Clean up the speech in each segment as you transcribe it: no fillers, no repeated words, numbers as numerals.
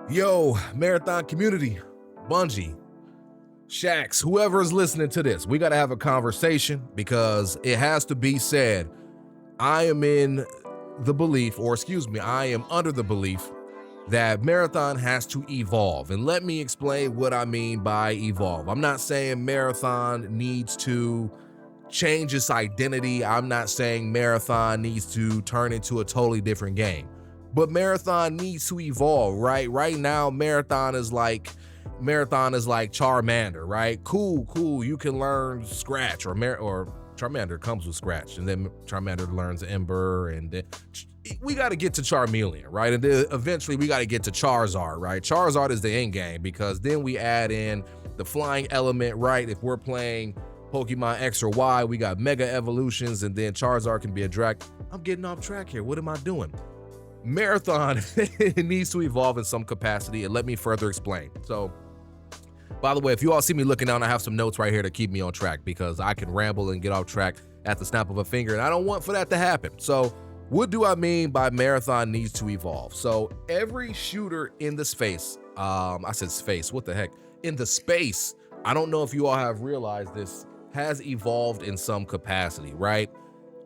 Yo, Marathon community, Bungie, Shax, whoever is listening to this, we got to have a conversation because it has to be said. I am in the belief, or excuse me, I am under the belief that Marathon has to evolve. And let me explain what I mean by evolve. I'm not saying Marathon needs to change its identity. I'm not saying Marathon needs to turn into a totally different game. But Marathon needs to evolve, right? Right now, Marathon is like Charmander, right? Cool. You can learn Scratch or Charmander comes with Scratch, and then Charmander learns Ember, and then we got to get to Charmeleon, right? And then eventually we got to get to Charizard, right? Charizard is the end game because then we add in the flying element, right? If we're playing Pokemon X or Y, we got Mega Evolutions, and then Charizard can be a drag. I'm getting off track here. What am I doing? Marathon needs to evolve in some capacity, and let me further explain. So, by the way, if you all see me looking down, I have some notes right here to keep me on track because I can ramble and get off track at the snap of a finger, and I don't want for that to happen. So, what do I mean by Marathon needs to evolve? So, every shooter in the space, I said space, what the heck? In the space, I don't know if you all have realized this, has evolved in some capacity, right?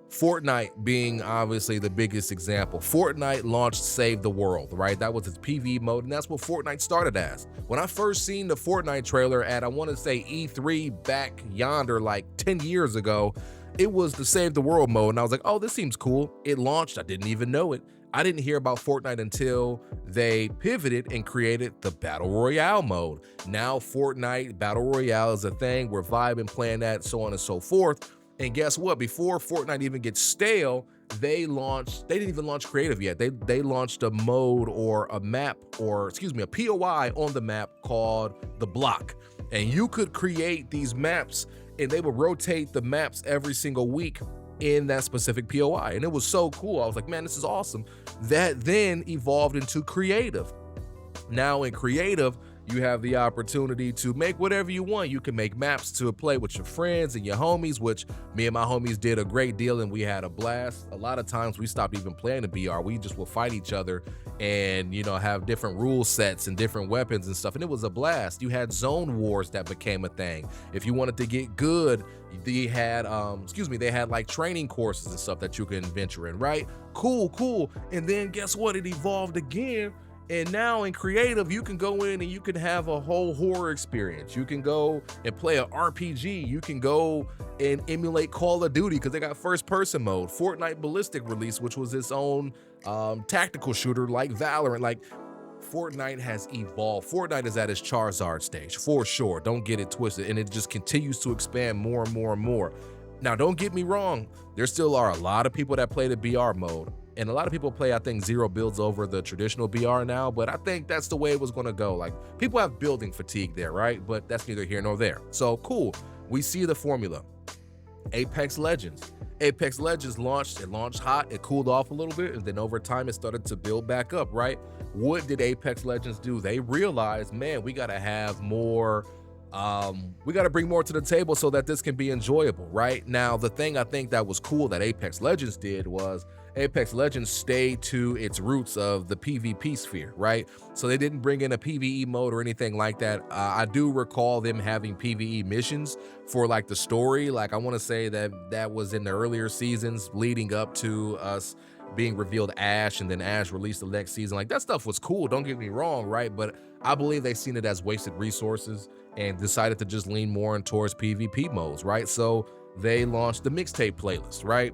Fortnite being obviously the biggest example. Fortnite launched Save the World, right? That was its PvE mode, and that's what Fortnite started as. When I first seen the Fortnite trailer at, I want to say E3 back yonder like 10 years ago, it was the Save the World mode, and I was like, oh, this seems cool. It launched, I didn't even know it. I didn't hear about Fortnite until they pivoted and created the Battle Royale mode. Now Fortnite Battle Royale is a thing, we're vibing, playing that, so on and so forth. And guess what? Before Fortnite even gets stale, they didn't even launch creative yet. They launched a mode or a map, or excuse me, a POI on the map called The Block. And you could create these maps and they would rotate the maps every single week in that specific POI. And it was so cool. I was like, man, this is awesome. That then evolved into creative. Now in creative, you have the opportunity to make whatever you want. You can make maps to play with your friends and your homies, which me and my homies did a great deal and we had a blast. A lot of times we stopped even playing the BR. We just would fight each other and, have different rule sets and different weapons and stuff. And it was a blast. You had zone wars that became a thing. If you wanted to get good, they had, they had like training courses and stuff that you can venture in, right? Cool. And then guess what? It evolved again. And now in creative, you can go in and you can have a whole horror experience. You can go and play an RPG. You can go and emulate Call of Duty because they got first person mode. Fortnite Ballistic release, which was its own tactical shooter like Valorant. Like Fortnite has evolved. Fortnite is at its Charizard stage for sure. Don't get it twisted. And it just continues to expand more and more and more. Now, don't get me wrong. There still are a lot of people that play the BR mode. And a lot of people play, I think, zero builds over the traditional BR now, but I think that's the way it was going to go. Like, people have building fatigue there, right? But that's neither here nor there. So, cool. We see the formula. Apex Legends. Apex Legends launched. It launched hot. It cooled off a little bit. And then over time, it started to build back up, right? What did Apex Legends do? They realized, man, we got to have more... we got to bring more to the table so that this can be enjoyable, right? Now, the thing I think that was cool that Apex Legends did was Apex Legends stayed to its roots of the PvP sphere, right? So they didn't bring in a PvE mode or anything like that. I do recall them having PvE missions for like the story. Like I want to say that was in the earlier seasons leading up to us being revealed Ash, and then Ash released the next season. Like that stuff was cool, don't get me wrong, right? But I believe they've seen it as wasted resources and decided to just lean more in towards PvP modes, right? So they launched the Mixtape playlist, right?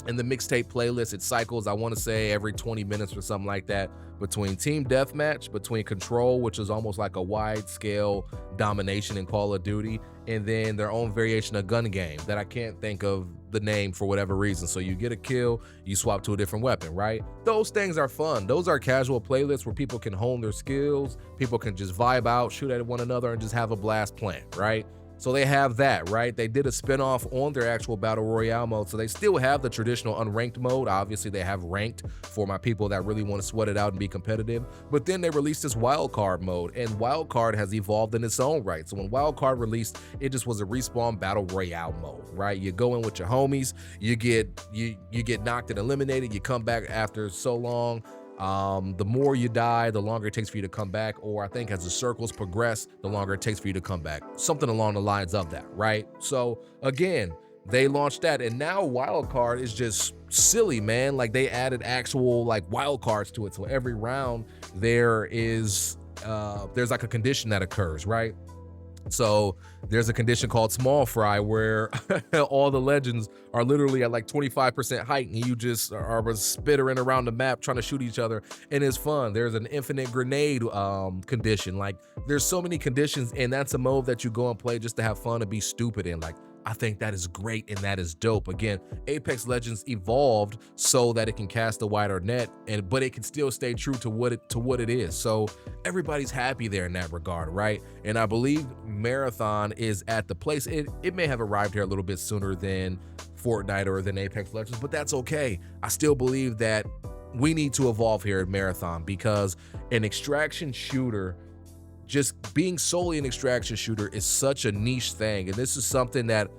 And the Mixtape playlist, it cycles, I want to say every 20 minutes or something like that, between Team Deathmatch, between Control, which is almost like a wide scale domination in Call of Duty, and then their own variation of gun game that I can't think of the name for whatever reason. So you get a kill, you swap to a different weapon, right? Those things are fun. Those are casual playlists where people can hone their skills, people can just vibe out, shoot at one another, and just have a blast playing, right? So they have that, right? They did a spinoff on their actual Battle Royale mode. So they still have the traditional unranked mode. Obviously, they have ranked for my people that really want to sweat it out and be competitive. But then they released this wildcard mode, and wildcard has evolved in its own right. So when wildcard released, it just was a respawn Battle Royale mode, right? You go in with your homies, you get knocked and eliminated, you come back after so long. The more you die, the longer it takes for you to come back, or I think as the circles progress, the longer it takes for you to come back. Something along the lines of that, right? So again, they launched that, and now wild card is just silly, man. Like they added actual like wild cards to it. So every round there's like a condition that occurs, right? So there's a condition called small fry where all the legends are literally at like 25% height and you just are spittering around the map trying to shoot each other, and it's fun. There's an infinite grenade condition. Like there's so many conditions, and that's a mode that you go and play just to have fun and be stupid in. Like I think that is great and that is dope. Again, Apex Legends evolved so that it can cast a wider net, but it can still stay true to what it is. So everybody's happy there in that regard, right? And I believe Marathon is at the place. It may have arrived here a little bit sooner than Fortnite or than Apex Legends, but that's okay. I still believe that we need to evolve here at Marathon, because an extraction shooter, just being solely an extraction shooter, is such a niche thing. And this is something that,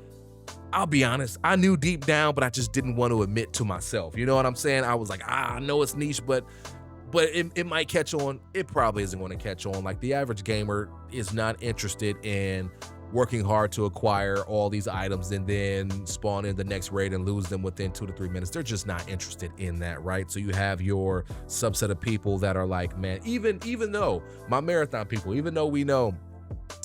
I'll be honest, I knew deep down, but I just didn't want to admit to myself. You know what I'm saying? I was like, I know it's niche, but it might catch on. It probably isn't going to catch on. Like the average gamer is not interested in working hard to acquire all these items and then spawn in the next raid and lose them within 2 to 3 minutes. They're just not interested in that, right? So you have your subset of people that are like, man, even though my Marathon people, even though we know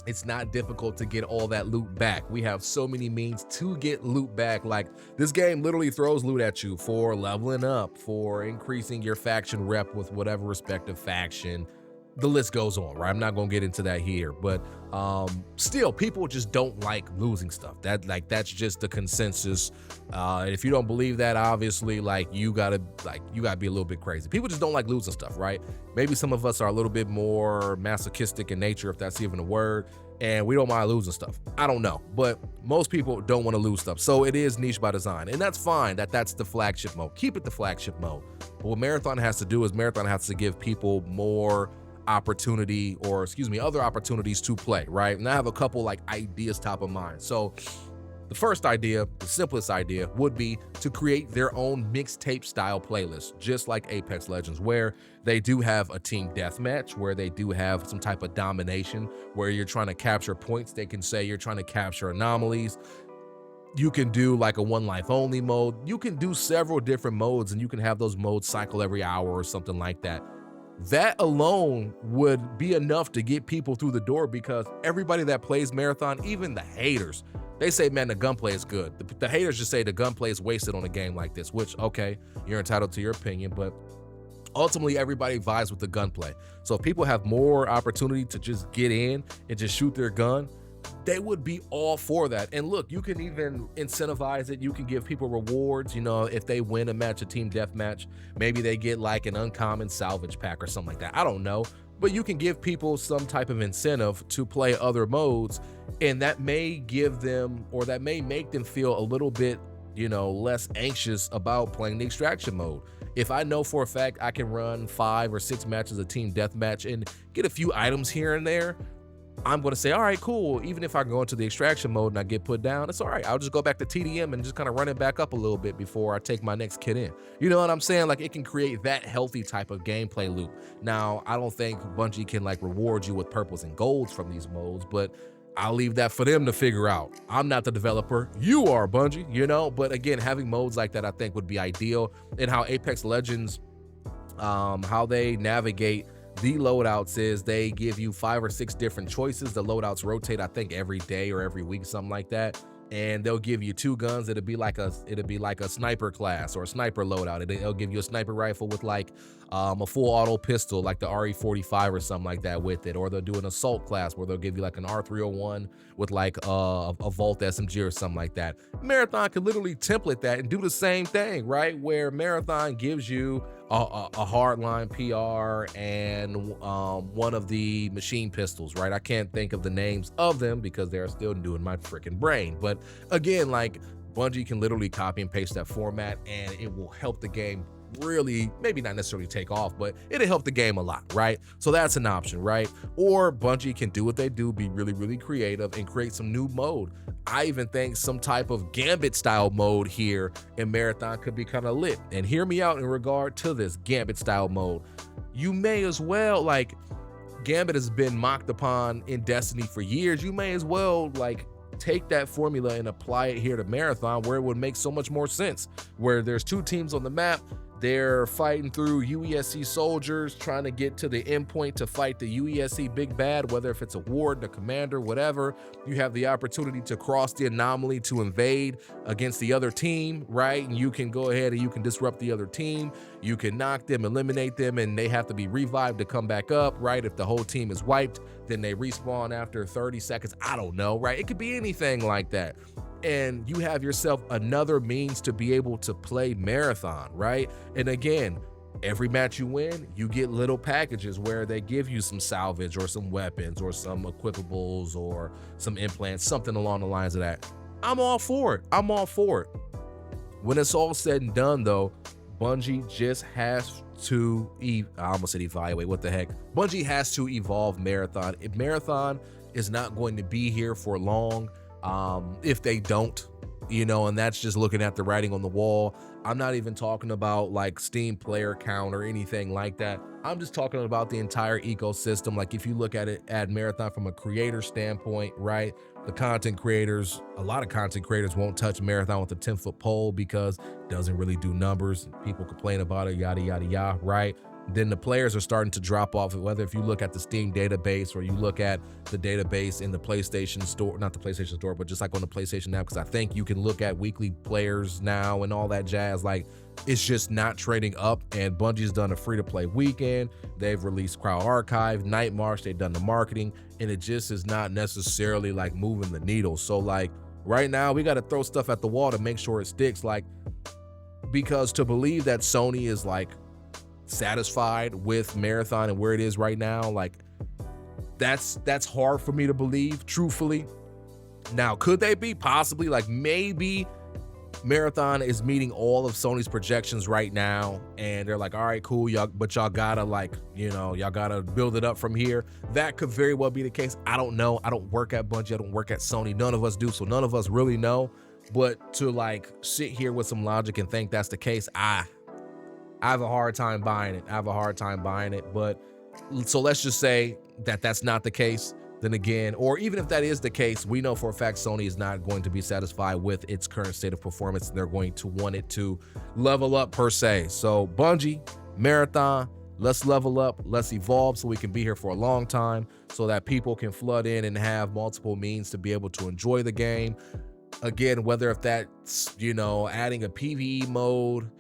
it's not difficult to get all that loot back, we have so many means to get loot back. Like this game literally throws loot at you for leveling up, for increasing your faction rep with whatever respective faction. The list goes on, right? I'm not gonna get into that here, but still, people just don't like losing stuff. That's just the consensus. If you don't believe that, obviously, like you gotta be a little bit crazy. People just don't like losing stuff, right? Maybe some of us are a little bit more masochistic in nature, if that's even a word, and we don't mind losing stuff. I don't know, but most people don't want to lose stuff. So it is niche by design, and that's fine. That's the flagship mode. Keep it the flagship mode. But what Marathon has to do is Marathon has to give people more opportunity, or other opportunities to play, right? And I have a couple like ideas top of mind. So the first idea, the simplest idea, would be to create their own mixtape style playlist, just like Apex Legends, where they do have a team deathmatch, where they do have some type of domination, where you're trying to capture points. They can say you're trying to capture anomalies. You can do like a one life only mode. You can do several different modes, and you can have those modes cycle every hour or something like that. That alone would be enough to get people through the door, because everybody that plays Marathon, even the haters, they say, man, the gunplay is good. The haters just say the gunplay is wasted on a game like this, which, okay, you're entitled to your opinion, but ultimately everybody vibes with the gunplay. So if people have more opportunity to just get in and just shoot their gun, they would be all for that. And look, you can even incentivize it. You can give people rewards. You know, if they win a match, a team deathmatch, maybe they get like an uncommon salvage pack or something like that. I don't know. But you can give people some type of incentive to play other modes, and that may give them, or that may make them feel a little bit, less anxious about playing the extraction mode. If I know for a fact I can run 5 or 6 matches of team deathmatch and get a few items here and there, I'm going to say, all right, cool. Even if I go into the extraction mode and I get put down, it's all right. I'll just go back to TDM and just kind of run it back up a little bit before I take my next kid in. You know what I'm saying? Like, it can create that healthy type of gameplay loop. Now, I don't think Bungie can like reward you with purples and golds from these modes, but I'll leave that for them to figure out. I'm not the developer. You are, Bungie, But again, having modes like that I think would be ideal. And how Apex Legends, how they navigate the loadouts is they give you 5 or 6 different choices. The loadouts rotate, I think, every day or every week, something like that. And they'll give you 2 guns. It'll be like a sniper class or a sniper loadout. It'll give you a sniper rifle with like a full auto pistol, like the RE45 or something like that with it. Or they'll do an assault class where they'll give you like an R301 with like a Volt SMG or something like that. Marathon could literally template that and do the same thing, right? Where Marathon gives you a hardline PR and one of the machine pistols, right? I can't think of the names of them because they're still new in my freaking brain. But again, like, Bungie can literally copy and paste that format and it will help the game really, maybe not necessarily take off, but it'll help the game a lot, right? So that's an option, right? Or Bungie can do what they do, be really, really creative and create some new mode. I even think some type of Gambit style mode here in Marathon could be kind of lit. And hear me out in regard to this Gambit style mode. You may as well, like, Gambit has been mocked upon in Destiny for years. You may as well, like, take that formula and apply it here to Marathon, where it would make so much more sense, where there's two teams on the map. They're fighting through UESC soldiers, trying to get to the endpoint to fight the UESC big bad, whether if it's a ward, the commander, whatever. You have the opportunity to cross the anomaly to invade against the other team, right? And you can go ahead and you can disrupt the other team. You can knock them, eliminate them, and they have to be revived to come back up, right? If the whole team is wiped, then they respawn after 30 seconds. I don't know, right? It could be anything like that. And you have yourself another means to be able to play Marathon, right? And again, every match you win, you get little packages where they give you some salvage or some weapons or some equipables or some implants, something along the lines of that. I'm all for it. I'm all for it. When it's all said and done, though, Bungie just has to, I almost said evaluate, what the heck? Bungie has to evolve Marathon. If Marathon is not going to be here for long, if they don't, you know, and that's just looking at the writing on the wall. I'm not even talking about like Steam player count or anything like that. I'm just talking about the entire ecosystem. Like if you look at it at Marathon from a creator standpoint, right? The content creators, a lot of content creators won't touch Marathon with a 10-foot pole because it doesn't really do numbers. People complain about it, yada, yada, yada, right? Then the players are starting to drop off, whether if you look at the Steam database or you look at the database in the PlayStation store, not the PlayStation store, but just like on the PlayStation now, because I think you can look at weekly players now and all that jazz. Like it's just not trading up, and Bungie's done a free-to-play weekend. They've released Crowd Archive, Night March, they've done the marketing, and it just is not necessarily like moving the needle. So like right now we got to throw stuff at the wall to make sure it sticks, like, because to believe that Sony is like satisfied with Marathon and where it is right now, like that's hard for me to believe, truthfully. Now, could they be? Possibly. Like maybe Marathon is meeting all of Sony's projections right now and they're like, all right, cool, y'all, but y'all gotta, like, you know, y'all gotta build it up from here. That could very well be the case. I don't know. I don't work at Bungie, I don't work at Sony, none of us do, so none of us really know. But to like sit here with some logic and think that's the case, I have a hard time buying it. But so let's just say that that's not the case. Then again, or even if that is the case, we know for a fact Sony is not going to be satisfied with its current state of performance. They're going to want it to level up per se. So Bungie, Marathon, let's level up, let's evolve so we can be here for a long time, so that people can flood in and have multiple means to be able to enjoy the game. Again, whether if that's, you know, adding a PvE mode,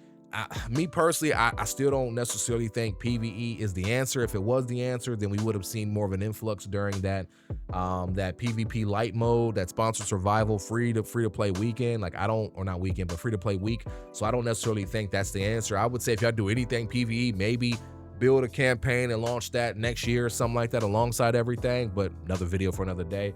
me personally, I still don't necessarily think PvE is the answer. If it was the answer, then we would have seen more of an influx during that PvP light mode, that sponsored survival free to play weekend. Like not weekend, but free to play week. So I don't necessarily think that's the answer. I would say if y'all do anything PvE, maybe build a campaign and launch that next year or something like that alongside everything. But another video for another day.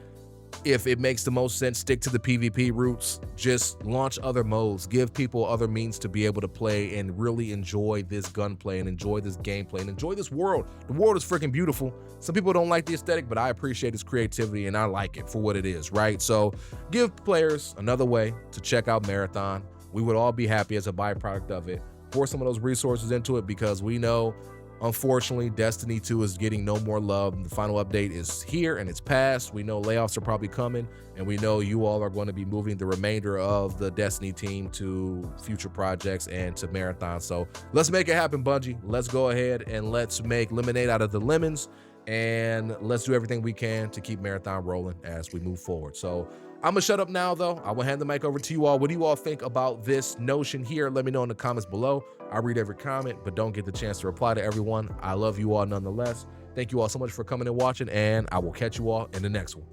If it makes the most sense, stick to the PvP roots, just launch other modes, give people other means to be able to play and really enjoy this gunplay and enjoy this gameplay and enjoy this world. The world is freaking beautiful. Some people don't like the aesthetic, but I appreciate its creativity and I like it for what it is, right? So give players another way to check out Marathon. We would all be happy as a byproduct of it. Pour some of those resources into it, because we know, unfortunately, Destiny 2 is getting no more love. The final update is here and it's passed. We know layoffs are probably coming, and we know you all are going to be moving the remainder of the Destiny team to future projects and to Marathon. So let's make it happen, Bungie. Let's go ahead and let's make lemonade out of the lemons, and let's do everything we can to keep Marathon rolling as we move forward. So I'm gonna shut up now, though. I will hand the mic over to you all. What do you all think about this notion here? Let me know in the comments below. I read every comment, but don't get the chance to reply to everyone. I love you all nonetheless. Thank you all so much for coming and watching, and I will catch you all in the next one.